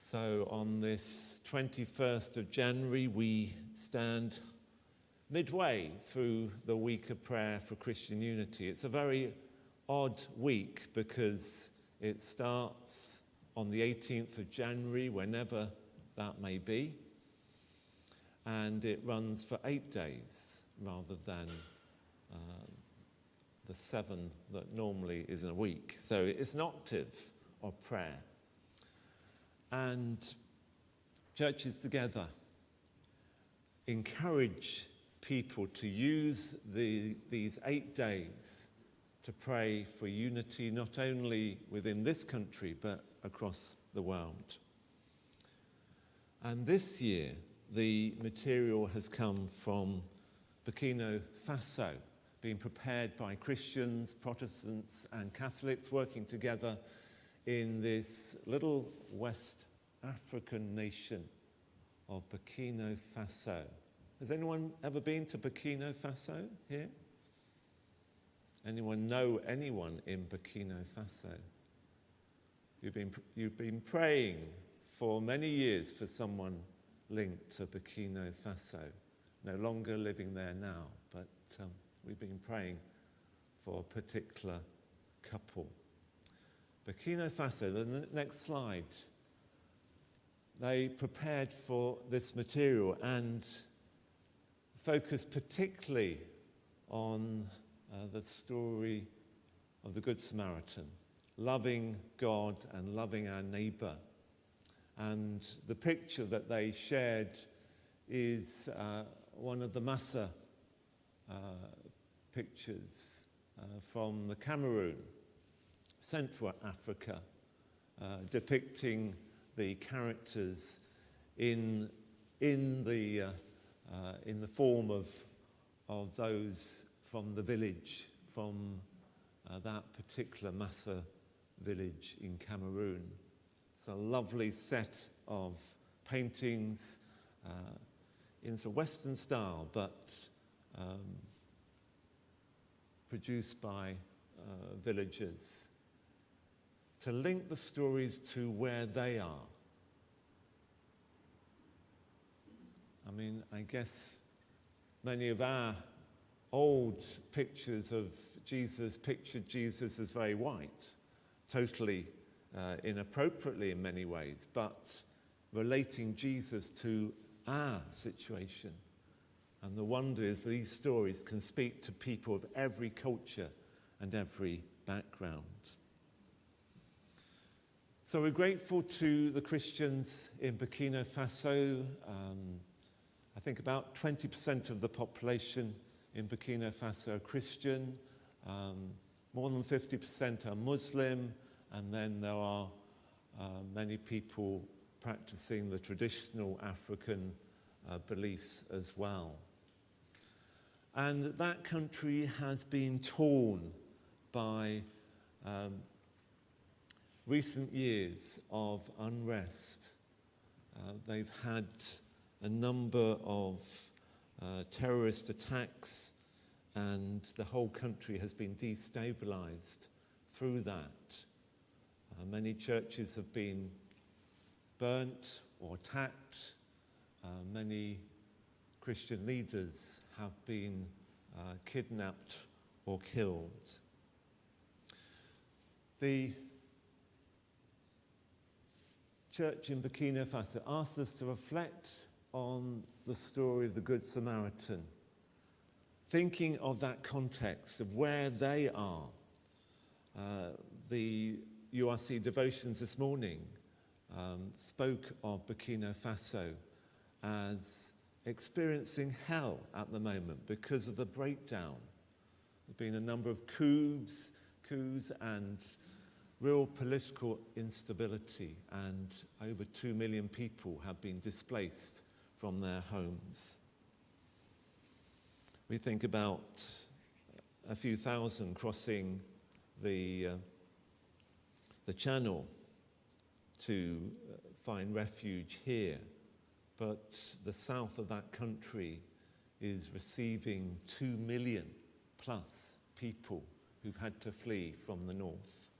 So on this 21st of January, we stand midway through the week of prayer for Christian unity. It's a very odd week because it starts on the 18th of January, whenever that may be, and it runs for 8 days rather than the 7 that normally is in a week. So it's an octave of prayer. And churches together encourage people to use these 8 days to pray for unity, not only within this country, but across the world. And this year, the material has come from Burkina Faso, being prepared by Christians, Protestants, and Catholics working together in this little West African nation of Burkina Faso. Has anyone ever been to Burkina Faso here? Anyone know anyone in Burkina Faso? You've been praying for many years for someone linked to Burkina Faso. No longer living there now, but we've been praying for a particular couple. Burkina Faso, the next slide. They prepared for this material and focused particularly on the story of the Good Samaritan, loving God and loving our neighbour. And the picture that they shared is one of the Massa pictures from the Cameroon, Central Africa, depicting the characters in the form of those from the village, from that particular Massa village in Cameroon. It's a lovely set of paintings in a Western style, but produced by villagers, to link the stories to where they are. I mean, I guess many of our old pictures of Jesus pictured Jesus as very white, totally inappropriately in many ways, but relating Jesus to our situation. And the wonder is these stories can speak to people of every culture and every background. So we're grateful to the Christians in Burkina Faso. I think about 20% of the population in Burkina Faso are Christian. More than 50% are Muslim. And then there are many people practicing the traditional African beliefs as well. And that country has been torn by recent years of unrest. They've had a number of terrorist attacks, and the whole country has been destabilized through that. Many churches have been burnt or attacked. Many Christian leaders have been kidnapped or killed. The church in Burkina Faso asks us to reflect on the story of the Good Samaritan, thinking of that context of where they are. The URC devotions this morning spoke of Burkina Faso as experiencing hell at the moment because of the breakdown. There have been a number of coups and real political instability, and over 2 million people have been displaced from their homes. We think about a few thousand crossing the channel to find refuge here, but the south of that country is receiving 2 million plus people who've had to flee from the north.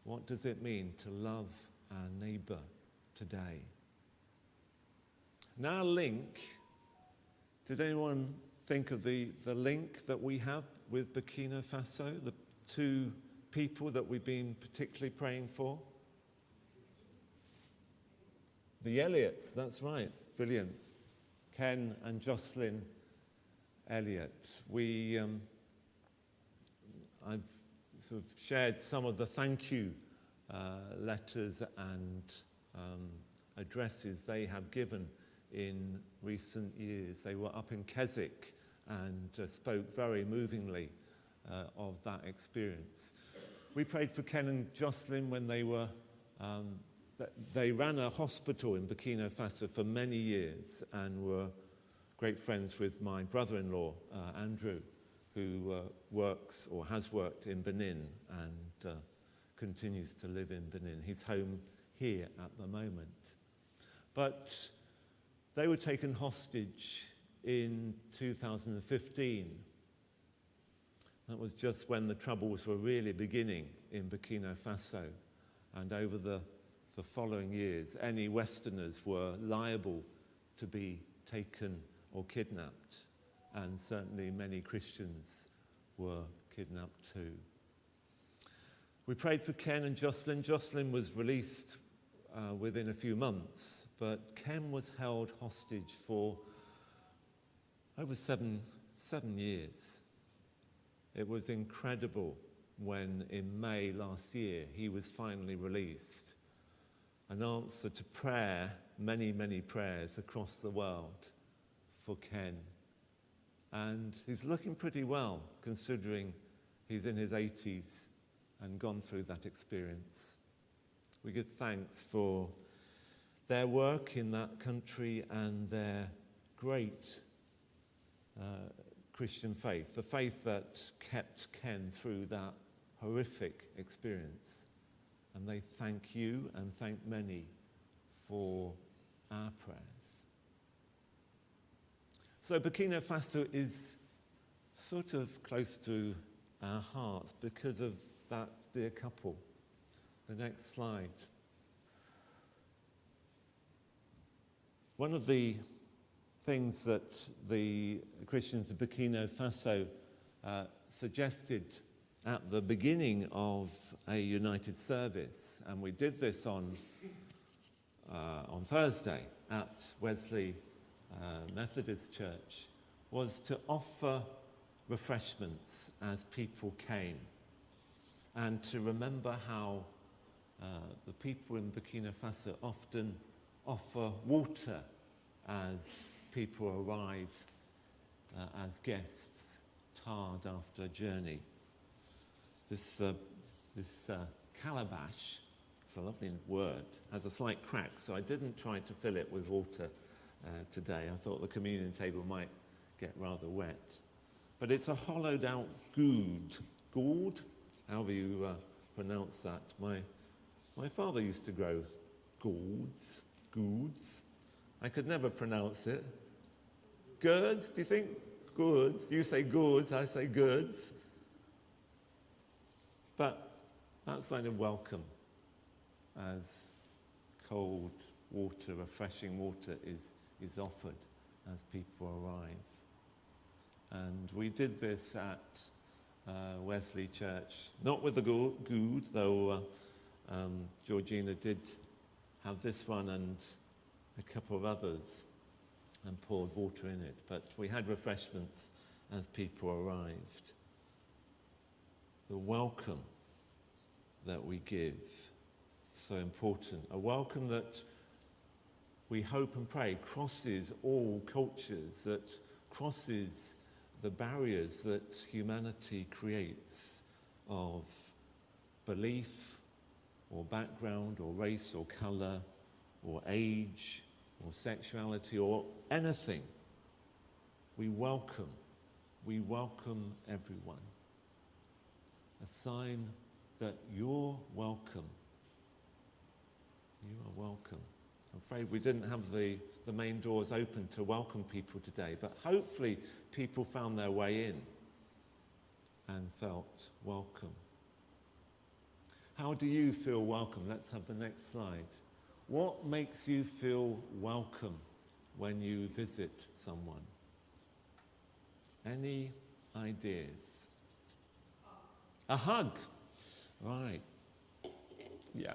What does it mean to love our neighbour today. And our link, did anyone think of the link that we have with Burkina Faso, the two people that we've been particularly praying for? The Elliots, that's right, brilliant. Ken and Jocelyn Elliott. I've sort of shared some of the thank you letters and addresses they have given in recent years. They were up in Keswick and spoke very movingly of that experience. We prayed for Ken and Jocelyn when they were, they ran a hospital in Burkina Faso for many years and were great friends with my brother-in-law, Andrew, who works or has worked in Benin and continues to live in Benin. He's home here at the moment. But they were taken hostage in 2015. That was just when the troubles were really beginning in Burkina Faso. And over the following years, any Westerners were liable to be taken or kidnapped. And certainly many Christians were kidnapped too. We prayed for Ken and Jocelyn. Jocelyn was released within a few months, but Ken was held hostage for over seven years. It was incredible when in May last year he was finally released. An answer to prayer, many, many prayers across the world for Ken. And he's looking pretty well, considering he's in his 80s and gone through that experience. We give thanks for their work in that country and their great Christian faith, the faith that kept Ken through that horrific experience. And they thank you and thank many for our prayers. So Burkina Faso is sort of close to our hearts because of that dear couple. The next slide. One of the things that the Christians of Burkina Faso suggested at the beginning of a United service, and we did this on Thursday at Wesley Methodist Church, was to offer refreshments as people came, and to remember how the people in Burkina Faso often offer water as people arrive as guests, tired after a journey. This calabash, it's a lovely word, has a slight crack, so I didn't try to fill it with water today. I thought the communion table might get rather wet. But it's a hollowed out gourd, however you pronounce that. My father used to grow gourds. I could never pronounce it. Gourds, do you think? Gourds. You say gourds, I say gourds. But that sign of welcome as cold water, refreshing water is offered as people arrive. And we did this at Wesley Church, not with the gourd, though Georgina did have this one and a couple of others and poured water in it. But we had refreshments as people arrived. The welcome that we give, so important. A welcome that we hope and pray crosses all cultures, that crosses the barriers that humanity creates of belief or background or race or colour or age or sexuality or anything. We welcome everyone. A sign that you're welcome. You are welcome. I'm afraid we didn't have the main doors open to welcome people today, but hopefully people found their way in and felt welcome. How do you feel welcome? Let's have the next slide. What makes you feel welcome when you visit someone? Any ideas? A hug. Right. Yeah.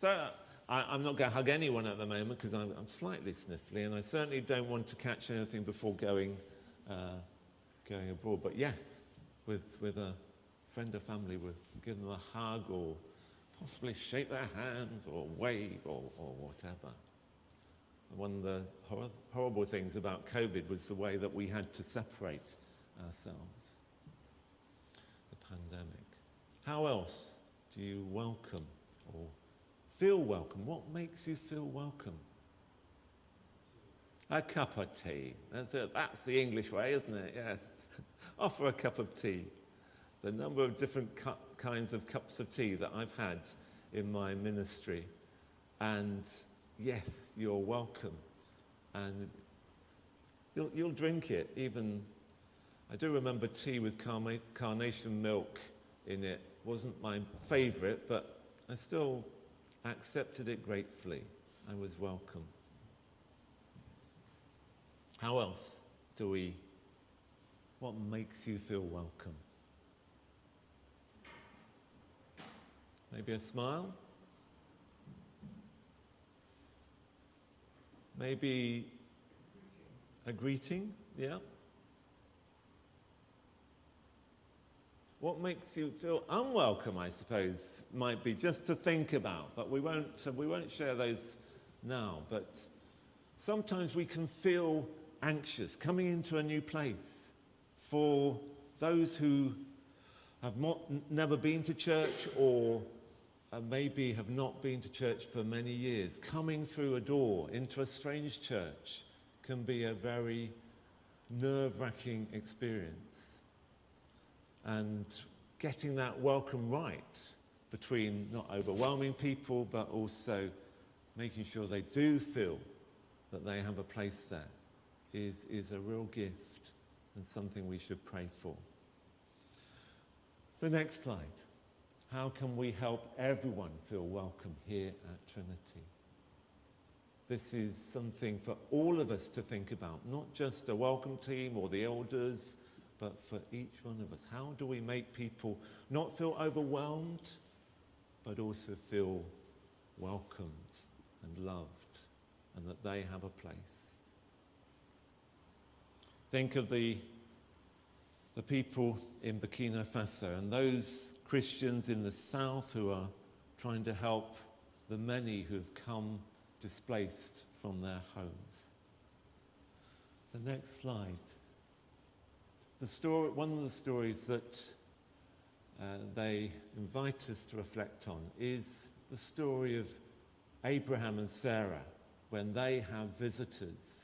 So I'm not going to hug anyone at the moment because I'm slightly sniffly, and I certainly don't want to catch anything before going abroad. But yes, with a friend or family, we'll give them a hug or possibly shake their hands or wave or whatever. One of the horrible things about COVID was the way that we had to separate ourselves. The pandemic. How else do you welcome or feel welcome? What makes you feel welcome? A cup of tea. That's it. That's the English way, isn't it? Yes. Offer a cup of tea. The number of different kinds of cups of tea that I've had in my ministry. And yes, you're welcome. And you'll drink it. Even, I do remember tea with carnation milk in it. Wasn't my favourite, but I still accepted it gratefully. I was welcome. How else what makes you feel welcome? Maybe a smile? Maybe a greeting? Yeah? What makes you feel unwelcome, I suppose, might be just to think about, but we won't share those now. But sometimes we can feel anxious coming into a new place. For those who have never been to church or maybe have not been to church for many years, coming through a door into a strange church can be a very nerve-wracking experience. And getting that welcome right between not overwhelming people, but also making sure they do feel that they have a place there is a real gift and something we should pray for. The next slide. How can we help everyone feel welcome here at Trinity? This is something for all of us to think about, not just a welcome team or the elders, but for each one of us. How do we make people not feel overwhelmed, but also feel welcomed and loved, and that they have a place? Think of the people in Burkina Faso and those Christians in the south who are trying to help the many who have come displaced from their homes. The next slide. One of the stories that they invite us to reflect on is the story of Abraham and Sarah when they have visitors